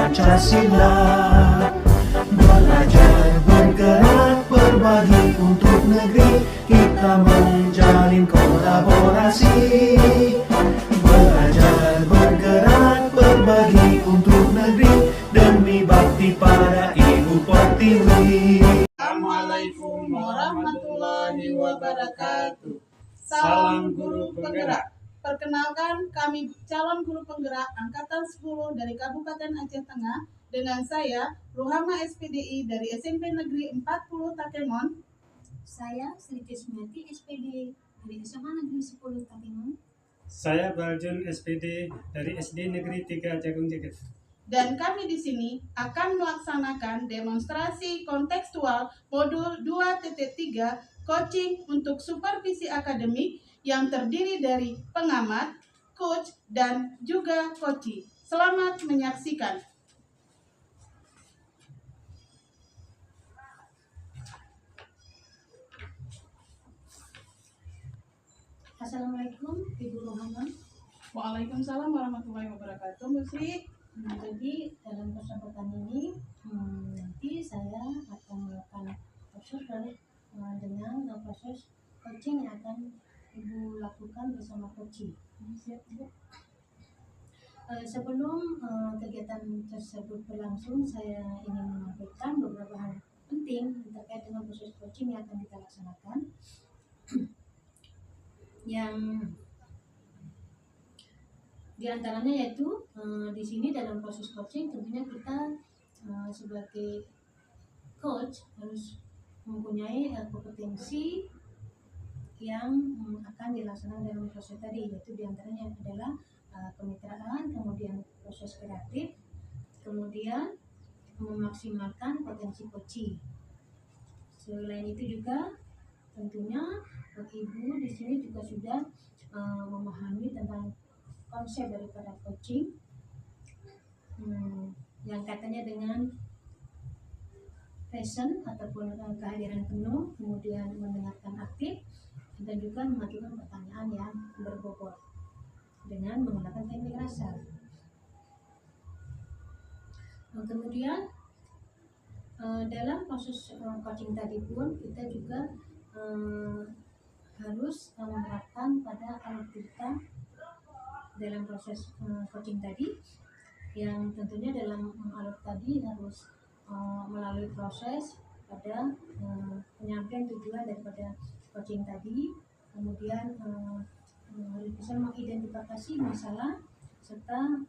Pancasila. Belajar, bergerak, berbagi untuk negeri, kita menjalin kolaborasi. Belajar, bergerak, berbagi untuk negeri, demi bakti pada Ibu Pertiwi. Assalamualaikum warahmatullahi wabarakatuh. Salam guru penggerak. Perkenalkan, kami calon guru penggerak Angkatan 10 dari Kabupaten Aceh Tengah dengan saya, Ruhama SPDI dari SMP Negeri 40 Takengon. Saya Sri Kismiati SPD dari SMA Negeri 10 Takengon. Saya Baljun SPD dari SD Negeri 3 Jagung Jeket. Dan kami di sini akan melaksanakan demonstrasi kontekstual modul 2.3 coaching untuk supervisi akademik yang terdiri dari pengamat, coach, dan juga coachee. Selamat menyaksikan. Assalamualaikum Ibu Rohana. Waalaikumsalam warahmatullahi wabarakatuh, Bu Sri. Jadi dalam kesempatan ini nanti saya akan melakukan proses dengan proses coaching yang akan Ibu lakukan bersama coaching. Siap, Bu. Sebelum kegiatan tersebut berlangsung, saya ingin menyampaikan beberapa hal penting terkait dengan proses coaching yang akan kita laksanakan. Yang diantaranya yaitu di sini dalam proses coaching tentunya kita sebagai coach harus mempunyai kompetensi yang akan dilaksanakan dalam proses tadi, yaitu diantaranya adalah kemitraan, kemudian proses kreatif, kemudian memaksimalkan potensi coaching. Selain itu juga tentunya Ibu di sini juga sudah memahami tentang konsep daripada coaching yang katanya dengan passion ataupun kehadiran penuh, kemudian mendengarkan aktif, dan juga mengajukan pertanyaan yang berbobot dengan menggunakan teknik rasa. Kemudian dalam proses coaching tadi pun kita juga harus menerapkan pada alat kita dalam proses coaching tadi, yang tentunya dalam alat tadi harus melalui proses pada penyampaian tujuan daripada coaching tadi, kemudian harus bisa mengidentifikasi masalah serta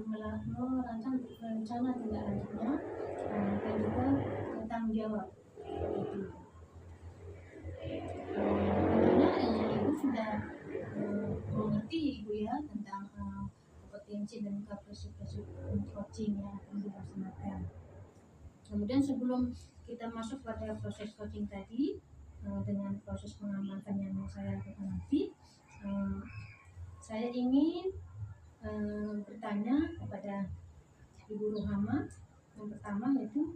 merancang rencana tindak lanjutnya dan juga tanggung jawab itu. Tentunya Ibu sudah mengerti Ibu ya tentang kompetensi dan kapasitas coaching yang akan dilaksanakan. Kemudian sebelum kita masuk pada proses coaching tadi dengan proses pengamatan yang saya lakukan nanti, saya ingin bertanya kepada Ibu Rohama. Yang pertama yaitu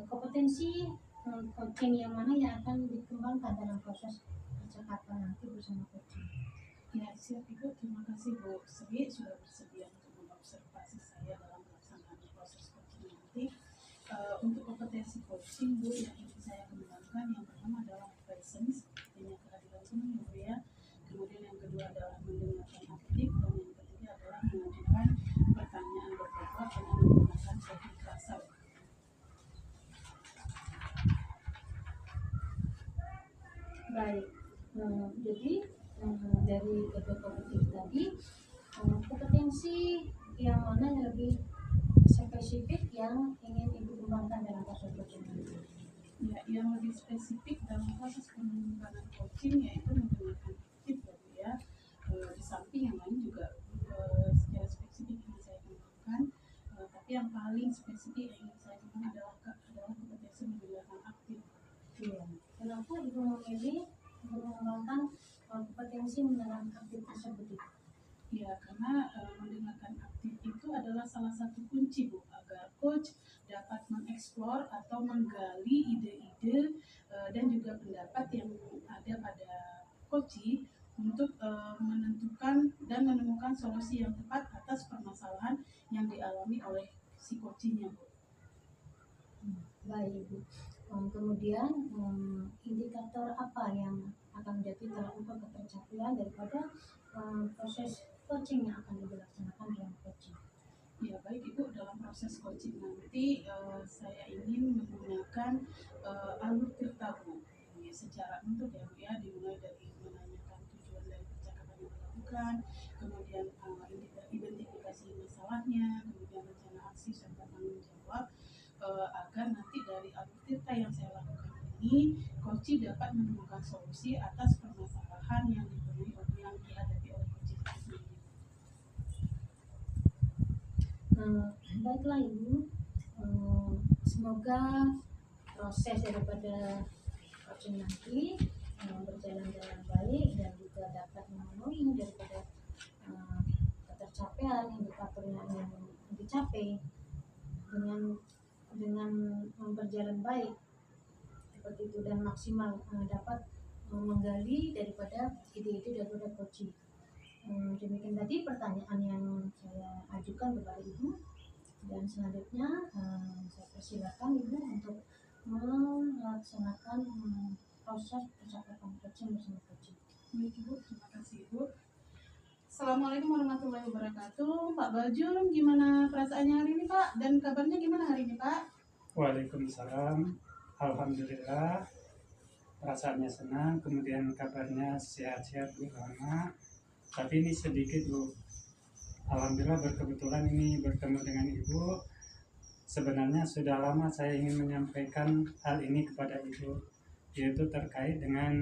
kompetensi coaching yang mana yang akan dikembangkan dalam proses percakapan nanti bersama coaching. Ya, siap Ibu. Terima kasih Bu Sri sudah bersedia untuk mengobservasi saya dalam pelaksanaan proses coaching nanti. Untuk kompetensi coaching Bu yang ingin saya kembangkan, yang pertama adalah presence, artinya kehadiran penuh Bu ya. Kemudian yang kedua adalah mendengarkan aktif, dan yang ketiga adalah mengajukan pertanyaan berbobot dengan menggunakan teknik rasa. Baik, jadi dari kedua kompetensi tadi, kompetensi yang mana yang lebih spesifik yang ingin Ibu kembangkan dalam proses coaching ini? Ya, yang lebih spesifik dalam proses pengembangan coaching yaitu menggunakan aktif ya. Di samping yang lain juga secara spesifik yang saya kembangkan, tapi yang paling spesifik yang ingin saya kembangkan adalah kompetensi menggunakan aktif. Iya. Kenapa Ibu memilih mengembangkan kompetensi menggunakan aktif tersebut? Ya, karena mendengarkan aktif itu adalah salah satu kunci Bu, agar coach dapat mengeksplor atau menggali ide-ide dan juga pendapat yang ada pada coachee untuk menentukan dan menemukan solusi yang tepat atas permasalahan yang dialami oleh si coachingnya, Bu? Baik Ibu. Kemudian indikator apa yang akan menjadi tolak ukur ketercapaian daripada proses coaching yang akan dilaksanakan dalam coaching? Ya baik Ibu, dalam proses coaching nanti saya ingin menggunakan alur tirta Bu. Ini secara untuk ya Bu ya, dimulai dari menanyakan tujuan dari percakapan yang dilakukan, kemudian identifikasi masalahnya, kemudian rencana aksi serta tanggung jawab, agar nanti dari alur tirta yang saya lakukan ini, coach dapat menemukan solusi atas permasalahan yang dihadapi oleh coach itu sendiri. Baiklah Ibu, semoga proses daripada coaching nanti berjalan dengan baik dan juga dapat memenuhi daripada ketercapaian indikatornya yang dicapai dengan berjalan baik seperti itu, dan maksimal dapat menggali daripada ide-ide daripada coaching. Demikian tadi pertanyaan yang saya ajukan kepada Ibu, dan selanjutnya saya persilakan Ibu untuk melaksanakan proses percakapan coaching bersama coaching. Baik Ibu, terima kasih Ibu. Assalamualaikum warahmatullahi wabarakatuh. Pak Baljun, gimana perasaannya hari ini Pak? Dan kabarnya gimana hari ini Pak? Waalaikumsalam. Alhamdulillah. Perasaannya senang, kemudian kabarnya sehat-sehat Bu Rama. Tapi ini sedikit Bu. Alhamdulillah berkebetulan ini bertemu dengan Ibu. Sebenarnya sudah lama saya ingin menyampaikan hal ini kepada Ibu, yaitu terkait dengan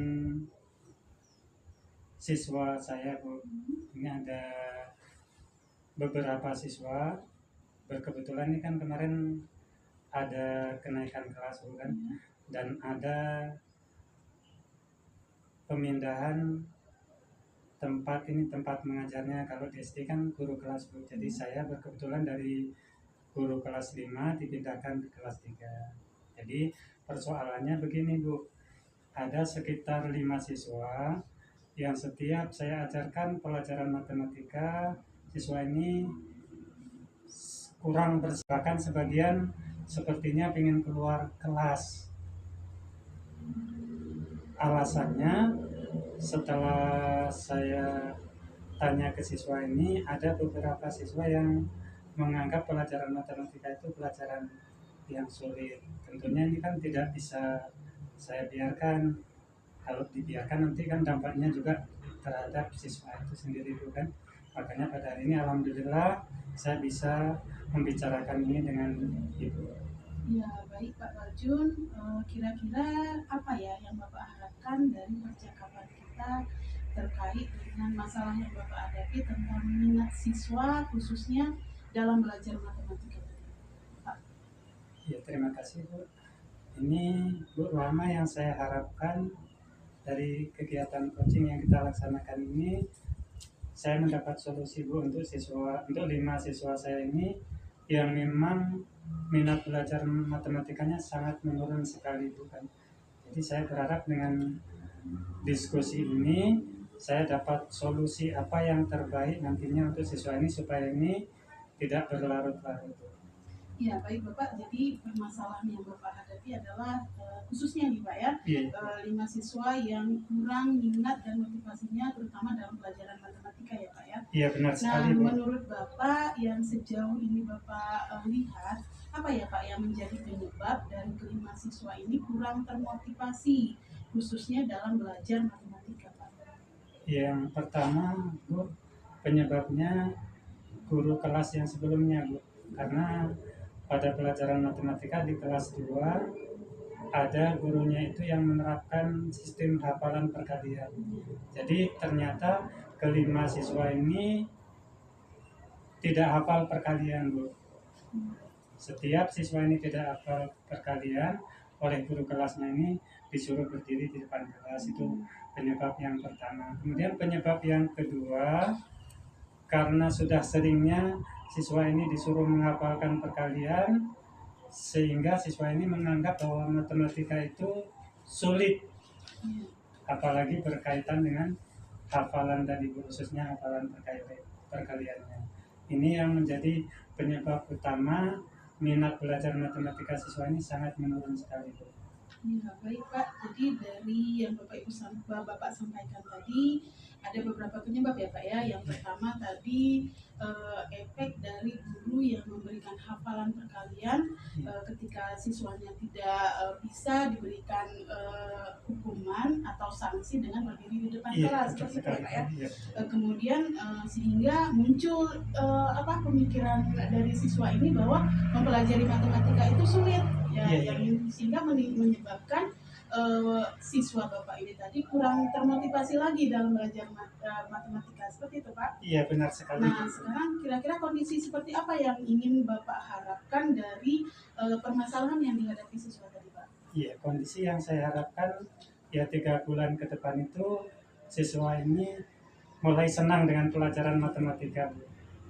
siswa saya Bu. Ini ada beberapa siswa. Berkebetulan ini kan kemarin ada kenaikan kelas Bu kan, dan ada pemindahan tempat mengajarnya. Kalau di SD kan guru kelas Bu. Jadi saya berkebetulan dari guru kelas 5 dipindahkan ke kelas 3. Jadi persoalannya begini Bu. Ada sekitar 5 siswa yang setiap saya ajarkan pelajaran matematika, siswa ini kurang bahkan sebagian sepertinya ingin keluar kelas. Alasannya, setelah saya tanya ke siswa ini, ada beberapa siswa yang menganggap pelajaran matematika itu pelajaran yang sulit. Tentunya ini kan tidak bisa saya biarkan. Kalau dibiarkan nanti kan dampaknya juga terhadap siswa itu sendiri kan. Makanya pada hari ini alhamdulillah saya bisa membicarakan ini dengan Ibu. Ya baik Pak Baljun, kira-kira apa ya yang Bapak harapkan dari percakapan kita terkait dengan masalah yang Bapak hadapi tentang minat siswa khususnya dalam belajar matematika? Pak. Ya terima kasih Bu. Ini Bu Rama yang saya harapkan dari kegiatan coaching yang kita laksanakan ini, saya mendapat solusi Bu untuk 5 siswa saya ini yang memang minat belajar matematikanya sangat menurun sekali Bu kan. Jadi saya berharap dengan diskusi ini saya dapat solusi apa yang terbaik nantinya untuk siswa ini supaya ini tidak berlarut-larut. Ya baik Bapak, jadi permasalahan yang Bapak hadapi adalah khususnya nih Pak ya, 5 siswa yang kurang minat dan motivasinya terutama dalam pelajaran matematika ya Pak ya. Iya benar sekali Bu. Menurut Bapak yang sejauh ini Bapak lihat, apa ya Pak yang menjadi penyebab dari kelima siswa ini kurang termotivasi khususnya dalam belajar matematika Pak? Yang pertama Bu, penyebabnya guru kelas yang sebelumnya Bu. Karena pada pelajaran matematika di kelas 2 ada gurunya itu yang menerapkan sistem hafalan perkalian. Jadi ternyata kelima siswa ini tidak hafal perkalian Bu. Setiap siswa ini tidak hafal perkalian, oleh guru kelasnya ini disuruh berdiri di depan kelas. Itu penyebab yang pertama. Kemudian penyebab yang kedua, karena sudah seringnya siswa ini disuruh menghafalkan perkalian, sehingga siswa ini menganggap bahwa matematika itu sulit, apalagi berkaitan dengan hafalan tadi, khususnya hafalan perkaliannya. Ini yang menjadi penyebab utama minat belajar matematika siswa ini sangat menurun sekali, Bu. Ya, baik Pak. Jadi dari yang Bapak sampaikan tadi ada beberapa penyebab ya Pak ya. Yang pertama tadi efek dari guru yang memberikan hafalan perkalian ketika siswanya tidak bisa diberikan hukuman atau sanksi dengan berdiri di depan kelas, betul seperti itu ya sekali. Pak ya. Iya. Kemudian sehingga muncul pemikiran dari siswa ini bahwa mempelajari matematika itu sulit ya, Iya. yang sehingga menyebabkan siswa Bapak ini tadi kurang termotivasi lagi dalam belajar matematika, seperti itu Pak. Iya, benar sekali. Nah, sekarang kira-kira kondisi seperti apa yang ingin Bapak harapkan dari permasalahan yang dihadapi siswa tadi Pak? Iya, kondisi yang saya harapkan ya 3 bulan ke depan itu siswa ini mulai senang dengan pelajaran matematika, Bu.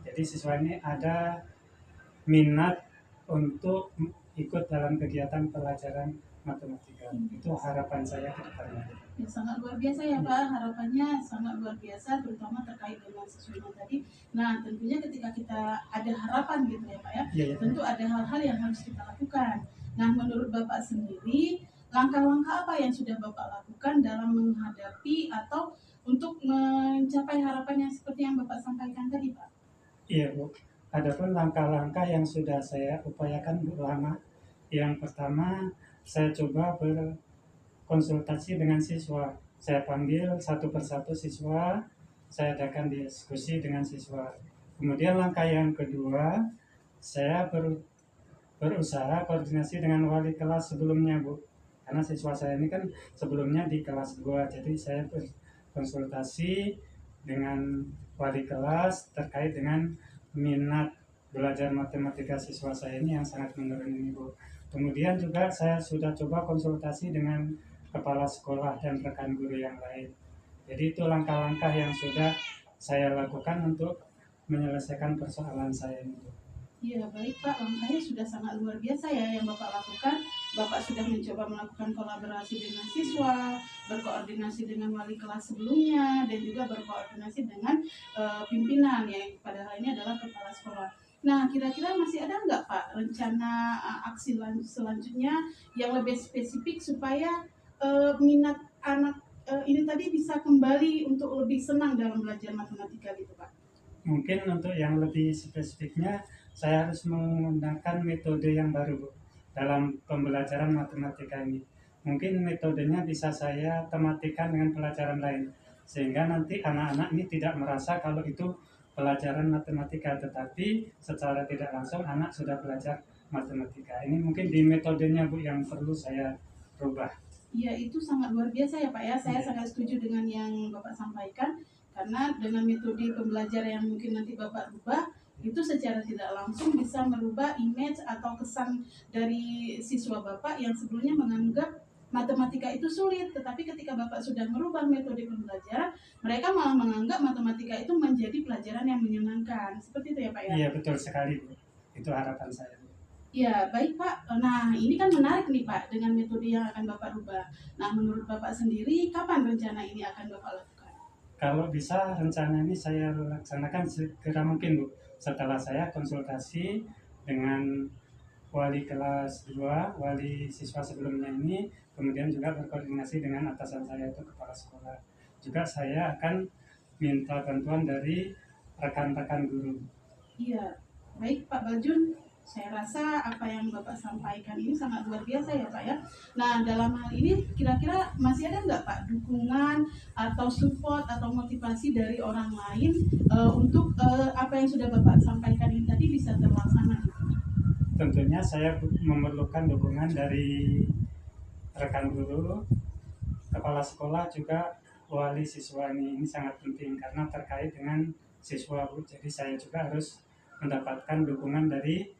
Jadi siswa ini ada minat untuk ikut dalam kegiatan pelajaran matematika. Itu harapan saya ke depannya. Ya, sangat luar biasa ya Pak, harapannya sangat luar biasa, terutama terkait dengan siswanya tadi. Nah, tentunya ketika kita ada harapan gitu ya Pak ya, Iya. tentu ada hal-hal yang harus kita lakukan. Nah, menurut Bapak sendiri, langkah-langkah apa yang sudah Bapak lakukan dalam menghadapi atau untuk mencapai harapan yang seperti yang Bapak sampaikan tadi Pak? Iya, Bu. Adapun langkah-langkah yang sudah saya upayakan lama, yang pertama saya coba berkonsultasi dengan siswa. Saya panggil satu persatu siswa, saya adakan diskusi dengan siswa. Kemudian langkah yang kedua, saya berusaha koordinasi dengan wali kelas sebelumnya, Bu. Karena siswa saya ini kan sebelumnya di kelas 2, jadi saya berkonsultasi dengan wali kelas terkait dengan minat belajar matematika siswa saya ini yang sangat menurun ini, Bu. Kemudian juga saya sudah coba konsultasi dengan kepala sekolah dan rekan guru yang lain. Jadi itu langkah-langkah yang sudah saya lakukan untuk menyelesaikan persoalan saya ini, Bu. Iya, baik Pak, langkahnya sudah sangat luar biasa ya yang Bapak lakukan. Bapak sudah mencoba melakukan kolaborasi dengan siswa, berkoordinasi dengan wali kelas sebelumnya, dan juga berkoordinasi dengan pimpinan yang pada hal ini adalah kepala sekolah. Nah, kira-kira masih ada nggak Pak rencana aksi selanjutnya yang lebih spesifik supaya minat anak ini tadi bisa kembali untuk lebih senang dalam belajar matematika gitu Pak? Mungkin untuk yang lebih spesifiknya, saya harus menggunakan metode yang baru, Bu, dalam pembelajaran matematika ini. Mungkin metodenya bisa saya tematikan dengan pelajaran lain, sehingga nanti anak-anak ini tidak merasa kalau itu pelajaran matematika, tetapi secara tidak langsung anak sudah belajar matematika. Ini mungkin di metodenya, Bu, yang perlu saya rubah. Iya, itu sangat luar biasa ya Pak ya. Saya Iya. sangat setuju dengan yang Bapak sampaikan, karena dengan metode pembelajaran yang mungkin nanti Bapak rubah, itu secara tidak langsung bisa merubah image atau kesan dari siswa Bapak yang sebelumnya menganggap matematika itu sulit, tetapi ketika Bapak sudah merubah metode pembelajaran, mereka malah menganggap matematika itu menjadi pelajaran yang menyenangkan. Seperti itu ya Pak ya? Iya, betul sekali, Bu. Itu harapan saya, Bu. Ya, baik Pak. Nah, ini kan menarik nih Pak dengan metode yang akan Bapak rubah. Nah, menurut Bapak sendiri, kapan rencana ini akan Bapak lakukan? Kalau bisa rencana ini saya laksanakan segera mungkin, Bu. Setelah saya konsultasi dengan wali kelas 2, wali siswa sebelumnya ini, kemudian juga berkoordinasi dengan atasan saya itu kepala sekolah. Juga saya akan minta bantuan dari rekan-rekan guru. Iya, baik Pak Baljun. Saya rasa apa yang Bapak sampaikan ini sangat luar biasa ya Pak ya. Nah, dalam hal ini kira-kira masih ada nggak Pak dukungan atau support atau motivasi dari orang lain untuk apa yang sudah Bapak sampaikan ini tadi bisa terlaksana? Tentunya saya memerlukan dukungan dari rekan guru, kepala sekolah, juga wali siswa ini sangat penting karena terkait dengan siswa, Bu. Jadi saya juga harus mendapatkan dukungan dari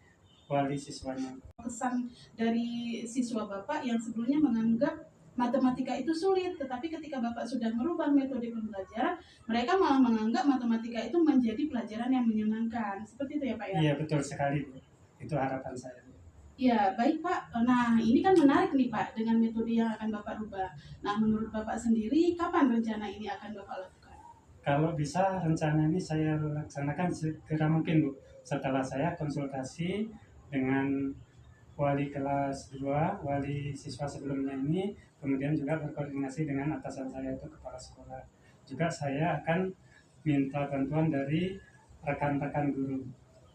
wali siswanya. Kesan dari siswa Bapak yang sebelumnya menganggap matematika itu sulit, tetapi ketika Bapak sudah merubah metode pembelajaran, mereka malah menganggap matematika itu menjadi pelajaran yang menyenangkan. Seperti itu ya Pak ya? Iya, betul sekali, Bu. Itu harapan saya, Bu. Ya, baik Pak. Nah, ini kan menarik nih Pak dengan metode yang akan Bapak rubah. Nah, menurut Bapak sendiri, kapan rencana ini akan Bapak lakukan? Kalau bisa rencana ini saya laksanakan segera mungkin, Bu. setelah saya konsultasi dengan wali kelas 2, wali siswa sebelumnya ini, kemudian juga berkoordinasi dengan atasan saya itu kepala sekolah. Juga saya akan minta bantuan dari rekan-rekan guru.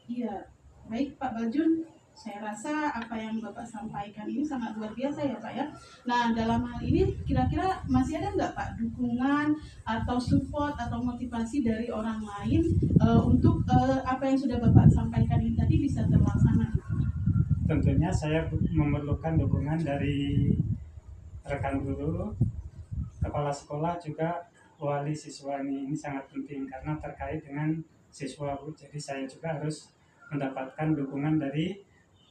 Iya, baik Pak Baljun. Saya rasa apa yang Bapak sampaikan ini sangat luar biasa ya Pak ya. Nah dalam hal ini kira-kira masih ada nggak Pak dukungan atau support atau motivasi dari orang lain untuk apa yang sudah Bapak sampaikan ini tadi bisa terlaksana? Tentunya saya memerlukan dukungan dari rekan guru, kepala sekolah, juga wali siswa. Ini sangat penting karena terkait dengan siswa, Bu. Jadi saya juga harus mendapatkan dukungan dari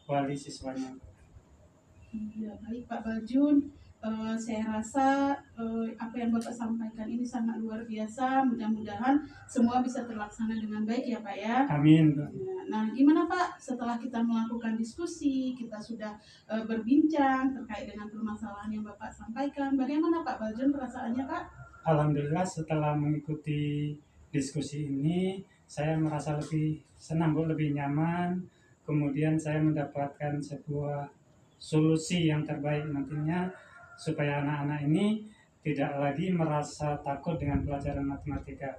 wali siswanya. Iya, baik Pak Baljun. Saya rasa apa yang Bapak sampaikan ini sangat luar biasa. Mudah-mudahan semua bisa terlaksana dengan baik ya Pak ya. Amin, Bu. Ya, nah, gimana Pak setelah kita melakukan diskusi, kita sudah berbincang terkait dengan permasalahan yang Bapak sampaikan. Bagaimana Pak Baljun perasaannya Pak? Alhamdulillah setelah mengikuti diskusi ini, saya merasa lebih senang, Bu, lebih nyaman. Kemudian saya mendapatkan sebuah solusi yang terbaik nantinya supaya anak-anak ini tidak lagi merasa takut dengan pelajaran matematika.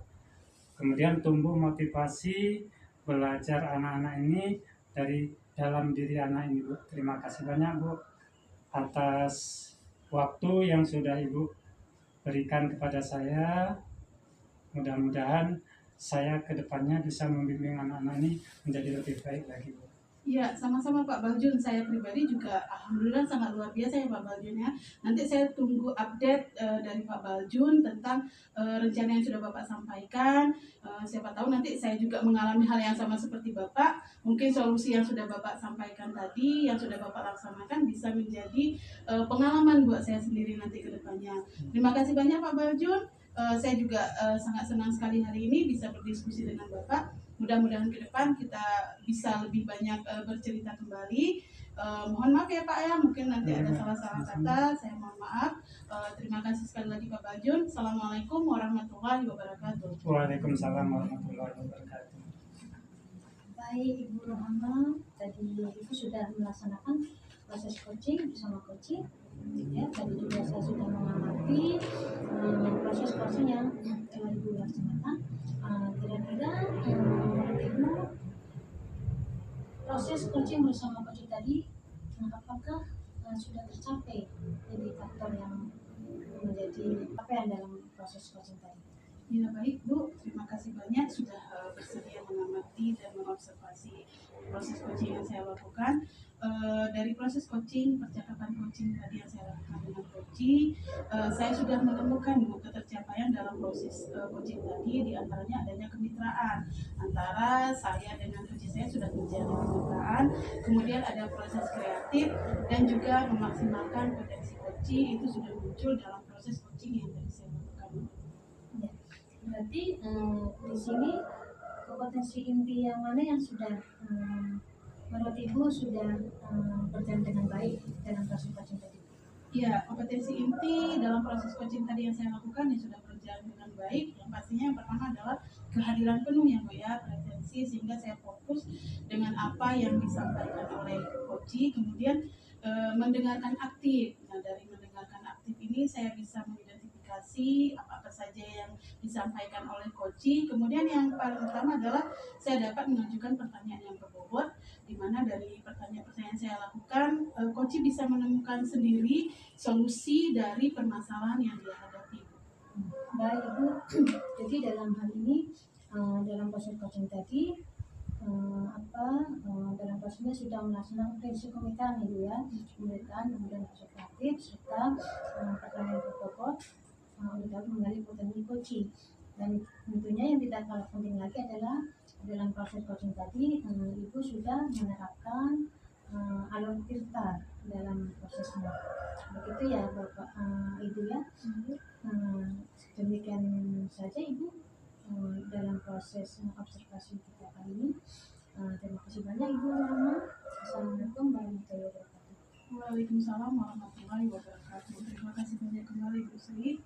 Kemudian tumbuh motivasi belajar anak-anak ini dari dalam diri anak ini, Bu. Terima kasih banyak, Bu, atas waktu yang sudah Ibu berikan kepada saya. Mudah-mudahan saya ke depannya bisa membimbing anak-anak ini menjadi lebih baik lagi, Bu. Iya, sama-sama Pak Baljun. Saya pribadi juga alhamdulillah sangat luar biasa ya Pak Baljun ya. Nanti saya tunggu update dari Pak Baljun tentang rencana yang sudah Bapak sampaikan. Siapa tahu nanti saya juga mengalami hal yang sama seperti Bapak. Mungkin solusi yang sudah Bapak sampaikan tadi, yang sudah Bapak laksanakan bisa menjadi pengalaman buat saya sendiri nanti ke depannya. Terima kasih banyak Pak Baljun. Saya juga sangat senang sekali hari ini bisa berdiskusi dengan Bapak. Mudah-mudahan ke depan kita bisa lebih banyak bercerita kembali. Mohon maaf ya Pak ya, mungkin nanti ada salah-salah kata, saya mohon maaf. Terima kasih sekali lagi Pak Baljun. Assalamualaikum warahmatullahi wabarakatuh. Waalaikumsalam warahmatullahi wabarakatuh. Baik Ibu Rohana, tadi Ibu sudah melaksanakan proses coaching bersama coaching. Ya, tadi juga saya sudah mengamati proses coaching yang telah Ibu laksanakan. Kira-kira Ibu proses coaching bersama coaching tadi apakah sudah tercapai indikator yang menjadi capaian dalam proses coaching tadi? Ya baik Bu, terima kasih banyak sudah bersedia mengamati dan mengobservasi proses coaching yang saya lakukan. Dari proses coaching, percakapan coaching tadi yang saya lakukan dengan coaching, saya sudah menemukan Bu ketercapaian dalam proses coaching tadi, diantaranya adanya kemitraan antara saya dengan coaching. Saya sudah menjalin kemitraan, kemudian ada proses kreatif dan juga memaksimalkan potensi coaching itu sudah muncul dalam proses coaching yang tadi saya lakukan. Ya. Berarti di sini kompetensi inti yang mana yang sudah menurut Ibu sudah berjalan dengan baik dalam proses coaching tadi? Ya, kompetensi inti dalam proses coaching tadi yang saya lakukan yang sudah berjalan dengan baik. Yang pastinya yang pertama adalah kehadiran penuh ya Bu ya, presensi, sehingga saya fokus dengan apa yang disampaikan oleh coaching. Kemudian mendengarkan aktif. Nah dari mendengarkan aktif ini saya bisa mengidentifikasi apa-apa saja yang disampaikan oleh coaching. Kemudian yang paling utama adalah saya dapat mengajukan pertanyaan yang berbobot, di mana dari pertanyaan-pertanyaan saya lakukan, coaching bisa menemukan sendiri solusi dari permasalahan yang dia hadapi. Baik Ibu, jadi dalam hal ini dalam proses coaching tadi dalam prosesnya sudah melaksanakan prinsip kemitraan Ibu ya, kemitraan, kemudian proses kreatif serta pertanyaan berbobot untuk menggali potensi coaching. Dan tentunya yang tidak kalah penting lagi adalah dalam proses coaching tadi Ibu sudah menerapkan alur filter dalam prosesnya. Begitu ya Bapak Ibu ya. Demikian saja Ibu dalam proses observasi kita kali ini. Terima kasih banyak Ibu Rama. Assalamualaikum warahmatullahi wabarakatuh. Waalaikumsalam warahmatullahi wabarakatuh. Terima kasih banyak kembali Bu Sri.